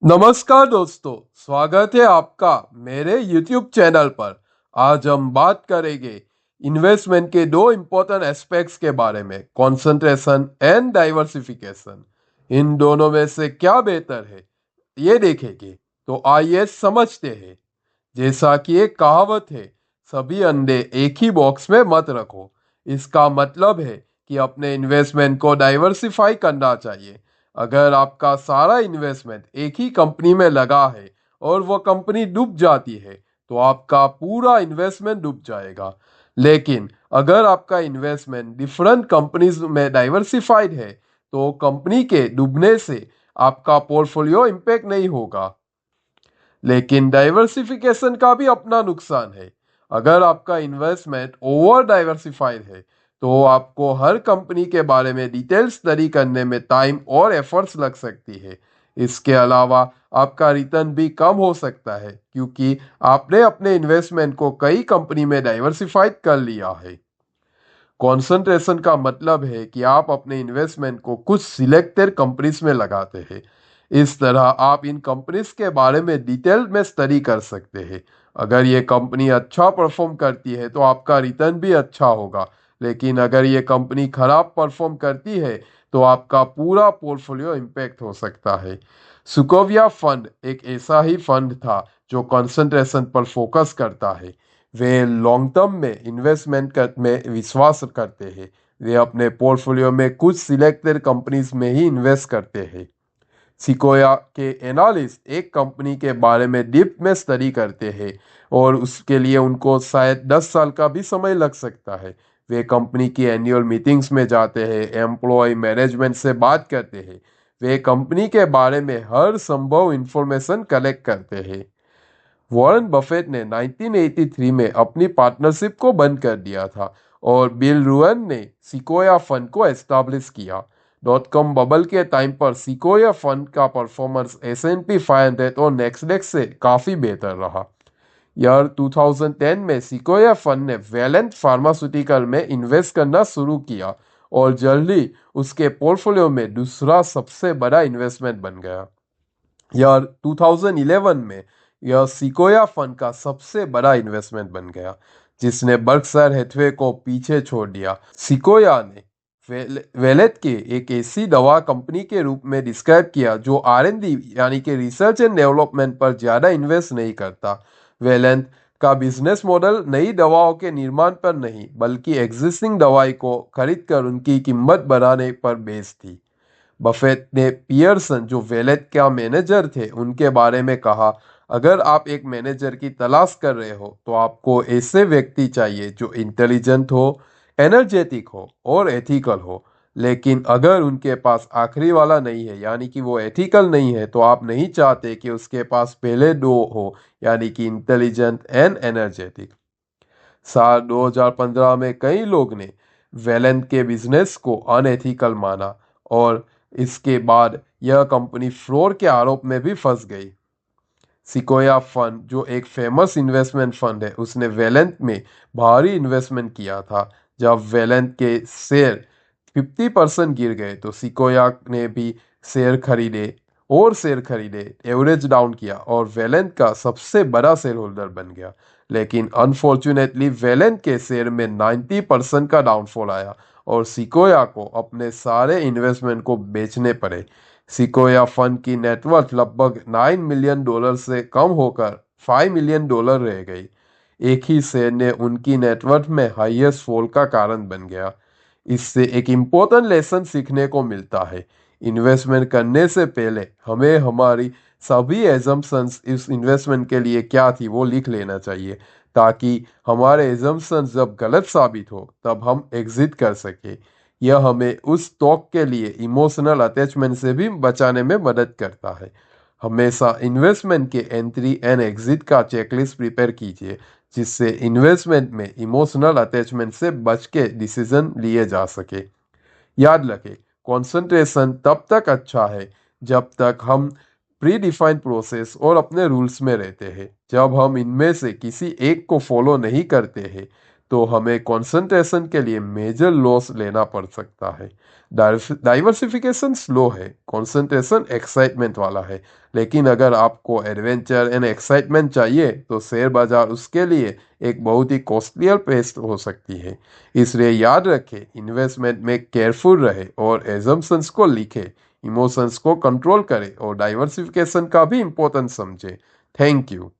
नमस्कार दोस्तों, स्वागत है आपका मेरे YouTube चैनल पर। आज हम बात करेंगे इन्वेस्टमेंट के दो इम्पोर्टेंट एस्पेक्ट्स के बारे में, कंसंट्रेशन एंड डाइवर्सिफिकेशन। इन दोनों में से क्या बेहतर है ये देखेंगे। तो आइए समझते हैं। जैसा कि एक कहावत है, सभी अंडे एक ही बॉक्स में मत रखो। इसका मतलब है कि अपने इन्वेस्टमेंट को डाइवर्सिफाई करना चाहिए। अगर आपका सारा इन्वेस्टमेंट एक ही कंपनी में लगा है और वो कंपनी डूब जाती है तो आपका पूरा इन्वेस्टमेंट डूब जाएगा। लेकिन अगर आपका इन्वेस्टमेंट डिफरेंट कंपनीज में डाइवर्सिफाइड है तो कंपनी के डूबने से आपका पोर्टफोलियो इम्पैक्ट नहीं होगा। लेकिन डाइवर्सिफिकेशन का भी अपना नुकसान है। अगर आपका इन्वेस्टमेंट ओवर डाइवर्सिफाइड है तो आपको हर कंपनी के बारे में डिटेल स्टडी करने में टाइम और एफर्ट्स लग सकती है। इसके अलावा आपका रिटर्न भी कम हो सकता है क्योंकि आपने अपने इन्वेस्टमेंट को कई कंपनी में डाइवर्सिफाइड कर लिया है। कंसंट्रेशन का मतलब है कि आप अपने इन्वेस्टमेंट को कुछ सिलेक्टेड कंपनीज में लगाते हैं। इस तरह आप इन कंपनीज के बारे में डिटेल में स्टडी कर सकते हैं। अगर ये कंपनी अच्छा परफॉर्म करती है तो आपका रिटर्न भी अच्छा होगा। लेकिन अगर ये कंपनी खराब परफॉर्म करती है तो आपका पूरा पोर्टफोलियो इम्पैक्ट हो सकता है। सुकोविया फंड एक ऐसा ही फंड था जो कंसंट्रेशन पर फोकस करता है। वे लॉन्ग टर्म में में विश्वास करते हैं। वे अपने पोर्टफोलियो में कुछ सिलेक्टेड कंपनीज में ही इन्वेस्ट करते हैं। सिकोया के एनालिस्ट एक कंपनी के बारे में डीप में स्टडी करते हैं और उसके लिए उनको शायद 10 साल का भी समय लग सकता है। वे कंपनी की एनुअल मीटिंग्स में जाते हैं, एम्प्लॉय मैनेजमेंट से बात करते हैं। वे कंपनी के बारे में हर संभव इंफॉर्मेशन कलेक्ट करते हैं। वॉरेन बफेट ने 1983 में अपनी पार्टनरशिप को बंद कर दिया था और बिल रुअन ने सिकोया फंड को एस्टैब्लिश किया। डॉट कॉम बबल के टाइम पर सिकोया फंड का परफॉर्मेंस S&P 500 और नेस्डैक से काफ़ी बेहतर रहा। ईयर 2010 में सिकोया फंड ने वैलेंट फार्मास्यूटिकल में इन्वेस्ट करना शुरू किया और जल्दी उसके पोर्टफोलियो में दूसरा सबसे बड़ा इन्वेस्टमेंट बन गया। ईयर 2011 में यह सिकोया फंड का सबसे बड़ा इन्वेस्टमेंट बन गया, जिसने बर्कशायर हैथवे को पीछे छोड़ दिया। सिकोया ने वेलेट के एक ऐसी दवा कंपनी के रूप में डिस्क्राइब किया जो R&D यानी कि रिसर्च एंड डेवलपमेंट पर ज़्यादा इन्वेस्ट नहीं करता। वेलेंट का बिजनेस मॉडल नई दवाओं के निर्माण पर नहीं बल्कि एग्जिस्टिंग दवाई को खरीदकर उनकी कीमत बढ़ाने पर बेस्ड थी। बफेट ने पियर्सन जो वेलेट का मैनेजर थे उनके बारे में कहा, अगर आप एक मैनेजर की तलाश कर रहे हो तो आपको ऐसे व्यक्ति चाहिए जो इंटेलिजेंट हो, एनर्जेटिक हो और एथिकल हो। लेकिन अगर उनके पास आखिरी वाला नहीं है यानी कि वो एथिकल नहीं है तो आप नहीं चाहते कि उसके पास पहले दो हो यानी कि इंटेलिजेंट एंड एनर्जेटिक। साल 2015 में कई लोग ने वेलेंट के बिजनेस को अनएथिकल माना और इसके बाद यह कंपनी फ्रॉड के आरोप में भी फंस गई। सिकोया फंड जो एक फेमस इन्वेस्टमेंट फंड है उसने वेलेंट में भारी इन्वेस्टमेंट किया था। जब वेलेंट के शेयर 50% गिर गए तो सिकोया ने भी शेयर खरीदे, एवरेज डाउन किया और वेलेंट का सबसे बड़ा शेयर होल्डर बन गया। लेकिन अनफॉर्चुनेटली वेलेंट के शेयर में 90% का डाउनफॉल आया और सिकोया को अपने सारे इन्वेस्टमेंट को बेचने पड़े। सिकोया फंड की नेटवर्थ लगभग $9 मिलियन से कम होकर $5 मिलियन रह गई। एक ही शेयर ने उनकी नेटवर्थ में हाईएस्ट फॉल का कारण बन गया। इससे एक इम्पोर्टेंट लेसन सीखने को मिलता है। इन्वेस्टमेंट करने से पहले हमें हमारी सभी एजम्पशंस इस इन्वेस्टमेंट के लिए क्या थी वो लिख लेना चाहिए ताकि हमारे एजम्पशंस जब गलत साबित हो तब हम एग्जिट कर सके। यह हमें उस स्टॉक के लिए इमोशनल अटैचमेंट से भी बचाने में मदद करता है। हमेशा इन्वेस्टमेंट के एंट्री एंड एग्जिट का चेकलिस्ट प्रिपेयर कीजिए जिससे इन्वेस्टमेंट में इमोशनल अटैचमेंट से बच के डिसीजन लिए जा सके। याद रखें, कंसंट्रेशन तब तक अच्छा है जब तक हम प्री डिफाइंड प्रोसेस और अपने रूल्स में रहते हैं। जब हम इनमें से किसी एक को फॉलो नहीं करते हैं तो हमें कंसंट्रेशन के लिए मेजर लॉस लेना पड़ सकता है। डाइवर्सिफिकेशन स्लो है, कंसंट्रेशन एक्साइटमेंट वाला है। लेकिन अगर आपको एडवेंचर एंड एक्साइटमेंट चाहिए तो शेयर बाजार उसके लिए एक बहुत ही कॉस्टलियर पेश हो सकती है। इसलिए याद रखें, इन्वेस्टमेंट में केयरफुल रहे और एजम्पशंस को लिखे, इमोशंस को कंट्रोल करें और डाइवर्सिफिकेशन का भी इंपॉर्टेंस समझे। Thank you.